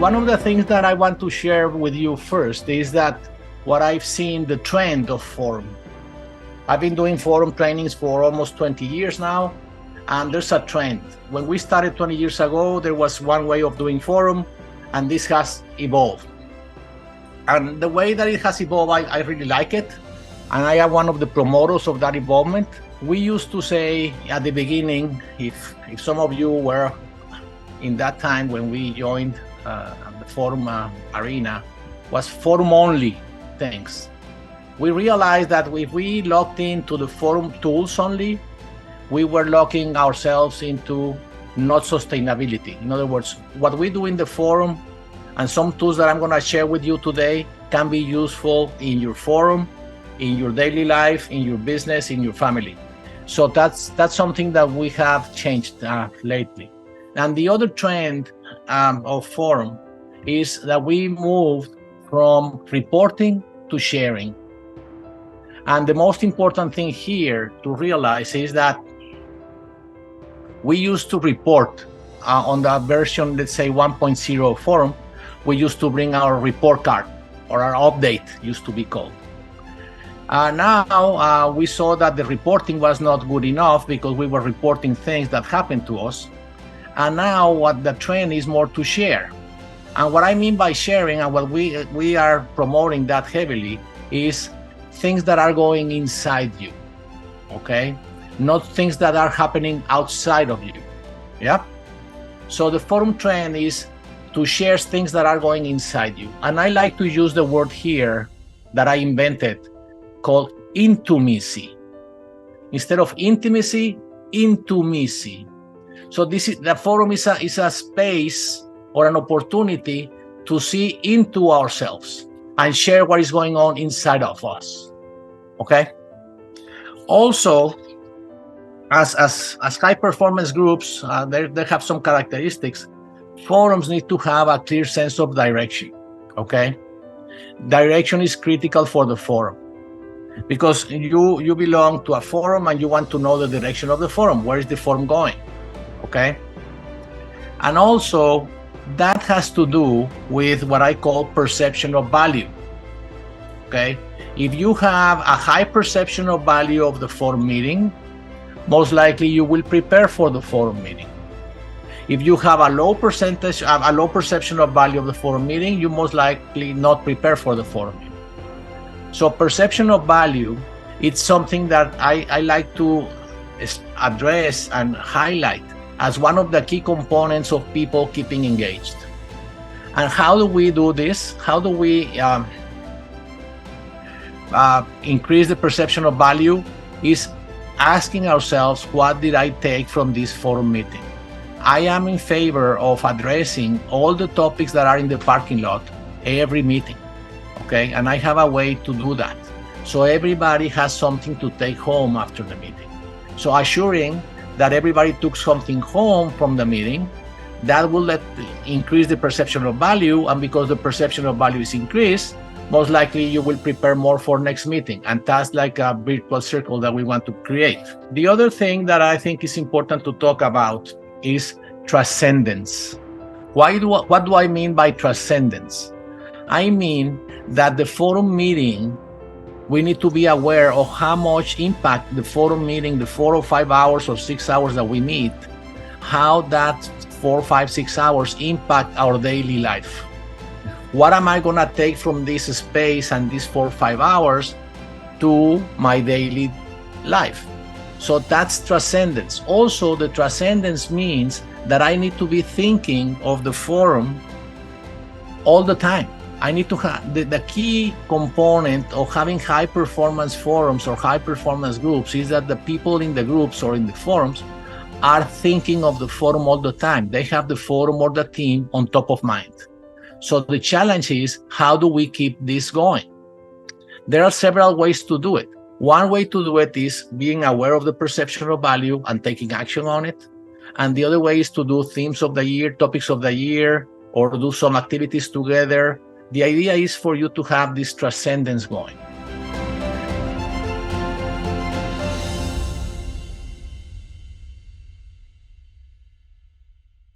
one of the things that I want to share with you first is that what I've seen, the trend of forum. I've been doing forum trainings for almost 20 years now, and there's a trend. When we started 20 years ago, there was one way of doing forum, and this has evolved. And the way that it has evolved, I really like it, and I am one of the promoters of that evolvement. We used to say at the beginning, if some of you were in that time when we joined the forum arena, was forum only things. We realized that if we locked into the forum tools only, we were locking ourselves into not sustainability. In other words, what we do in the forum and some tools that I'm going to share with you today can be useful in your forum, in your daily life, in your business, in your family. So that's something that we have changed lately. And the other trend of forum is that we moved from reporting to sharing. And the most important thing here to realize is that we used to report on the version, let's say 1.0 forum, we used to bring our report card, or our update used to be called. Now we saw that the reporting was not good enough because we were reporting things that happened to us. And now what the trend is more to share. And what I mean by sharing, and what we are promoting that heavily, is things that are going inside you, okay? Not things that are happening outside of you, yeah? So the forum trend is to share things that are going inside you. And I like to use the word here that I invented called intimacy. Instead of intimacy, intimacy. So the forum is a space or an opportunity to see into ourselves and share what is going on inside of us, okay? Also, as high performance groups, they have some characteristics. Forums need to have a clear sense of direction, okay? Direction is critical for the forum because you belong to a forum and you want to know the direction of the forum. Where is the forum going, okay? And also, that has to do with what I call perception of value, okay? If you have a high perception of value of the forum meeting, most likely you will prepare for the forum meeting. If you have a low perception of value of the forum meeting, you most likely not prepare for the forum meeting. So perception of value, it's something that I like to address and highlight as one of the key components of people keeping engaged. And how do we do this? How do we increase the perception of value? Is asking ourselves, what did I take from this forum meeting? I am in favor of addressing all the topics that are in the parking lot every meeting, okay? And I have a way to do that. So everybody has something to take home after the meeting. So assuring that everybody took something home from the meeting, that will increase the perception of value. And because the perception of value is increased, most likely you will prepare more for next meeting. And that's like a virtual circle that we want to create. The other thing that I think is important to talk about is transcendence. What do I mean by transcendence? I mean that the forum meeting, we need to be aware of how much impact the forum meeting, the 4 or 5 hours or 6 hours that we meet, how that 4, 5, 6 hours impact our daily life. What am I gonna take from this space and these 4 or 5 hours to my daily life? So that's transcendence. Also, the transcendence means that I need to be thinking of the forum all the time. I need to have the key component of having high performance forums or high performance groups is that the people in the groups or in the forums are thinking of the forum all the time. They have the forum or the team on top of mind. So the challenge is, how do we keep this going? There are several ways to do it. One way to do it is being aware of the perception of value and taking action on it. And the other way is to do themes of the year, topics of the year, or do some activities together. The idea is for you to have this transcendence going.